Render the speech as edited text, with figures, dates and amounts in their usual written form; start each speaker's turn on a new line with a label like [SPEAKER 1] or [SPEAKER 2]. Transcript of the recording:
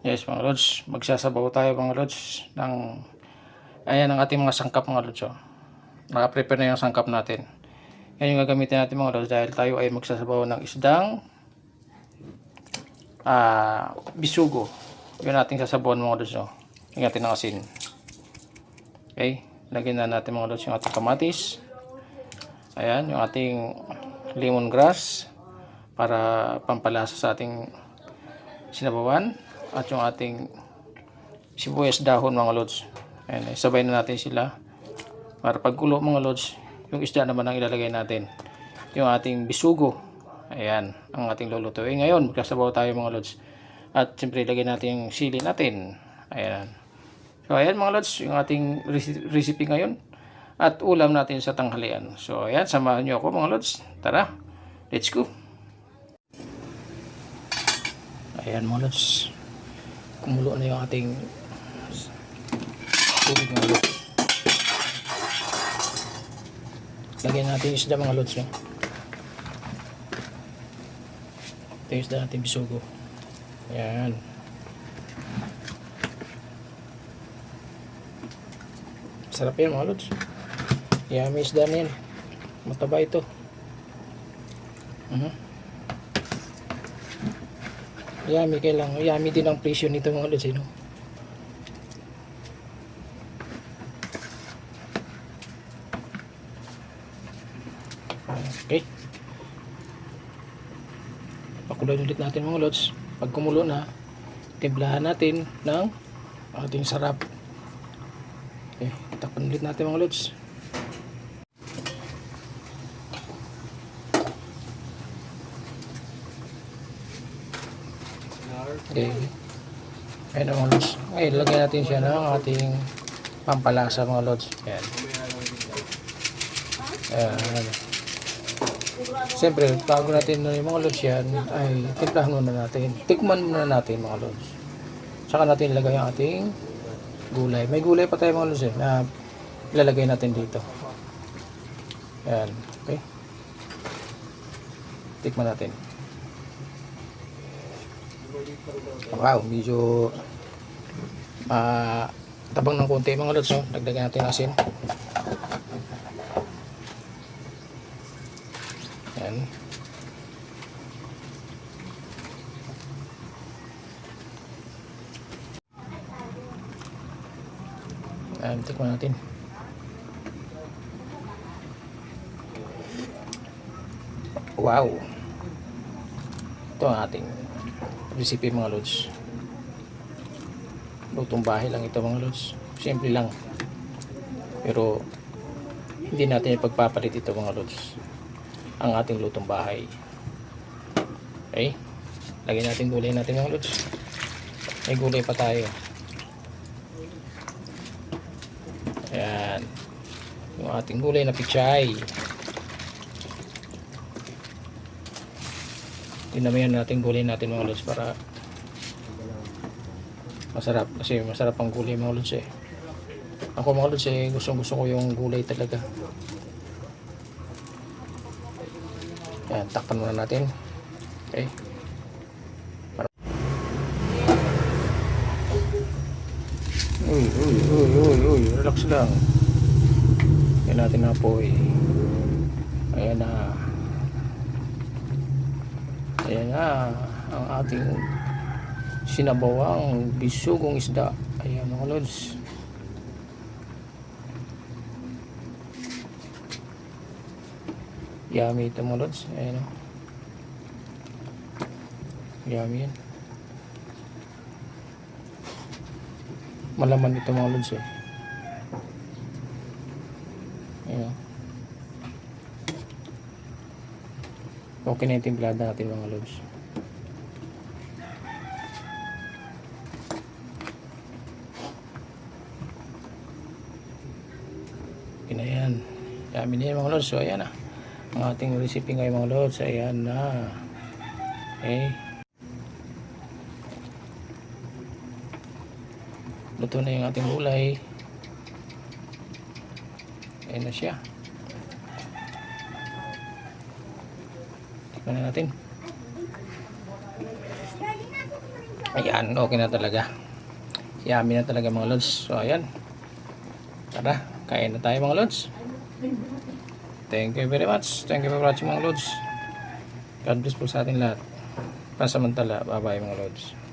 [SPEAKER 1] Yes mga lods, magsasabaw tayo mga lods ng ayan ang ating mga sangkap mga lods. Naka-prepare na yung sangkap natin. Yan yung gagamitin natin mga lods dahil tayo ay magsasabaw ng isdang bisugo. Yun ating sasabawan mga lods. Yung ating ng asin. Okay, lagyan na natin mga lods yung ating kamatis. Ayan, yung ating lemongrass para pampalasa sa ating sinabawan. At yung ating sibuyas dahon mga lods. Ayan, sabay na natin sila para pagkulo mga lods. Yung isda naman ang ilalagay natin, yung ating bisugo. Ayan ang ating lulutuin ngayon. Magsasabaw tayo mga lods, at siyempre ilagay natin yung sili natin. Ayan, so ayan mga lods yung ating recipe ngayon at ulam natin sa tanghalian. So ayan, samahan nyo ako mga lods, tara, let's go. Ayan mga lods, kumulo na yung ating tubig mga lods. Lagyan natin yung isda mga lods. Ito yung isda natin bisugo. Ayan. Sarap yan mga lods. Yummy isda na yan. Mataba ito. Yummy kailang. Yummy din ang presyo nito mga lods. Okay. Pakuluin ulit natin mga lods. Pag kumulo na, timplahan natin ng ating sarap. Okay, takpan ulit natin mga lods. Okay. Ayan mga lods. Ngayon, lagyan natin siya ng ating pampalasa mga lods. Ayan. Ayan. Siyempre, bago natin yung mga lods yan, ay timplahan muna natin. Tikman muna natin mga lods. Saka natin ilagay ang ating gulay. May gulay pa tayo mga lods na ilalagay natin dito. Ayan. Okay. Tikman natin. Wow, medyo tabang ng konti mga lods. Dagdagan natin asin. Ayan. Ayan, tikman natin. Wow, ito ang ating recipe mga lods. Lutong bahay lang ito mga lods. Simple lang, pero hindi natin ipagpapalit ito mga lods, ang ating lutong bahay. Okay, lagyan natin gulay natin mga lods. May gulay pa tayo. Ayan, yung ating gulay na pichay. Dinamihan natin gulay natin mga lods para masarap, kasi masarap ang gulay mga lods Ako mga lods gusto ko yung gulay talaga. Ayan, takpan muna natin. Okay, uy, relax lang. Yan natin na po ayan na. Ayan na ang ating sinabawang bisugong isda. Ayan mga lods. Yummy ito mga lods. Ayan o. Yummy yan. Malaman ito mga lods Ayan. Okay na yung timplada natin mga lods. Okay na yan. Yummy na yan mga lods. So ayan na ang ating recipe ngayon mga lods. Ayan na. Okay, luto na yung ating gulay. Ayan na siya. Tikman na natin. Ayan, okay na talaga. Yummy na talaga mga lods. So ayan. Tara, kain na tayo mga lods. Thank you very much. Thank you for watching mga lods. God bless po sa ating lahat. Pansamantala. Bye bye mga lods.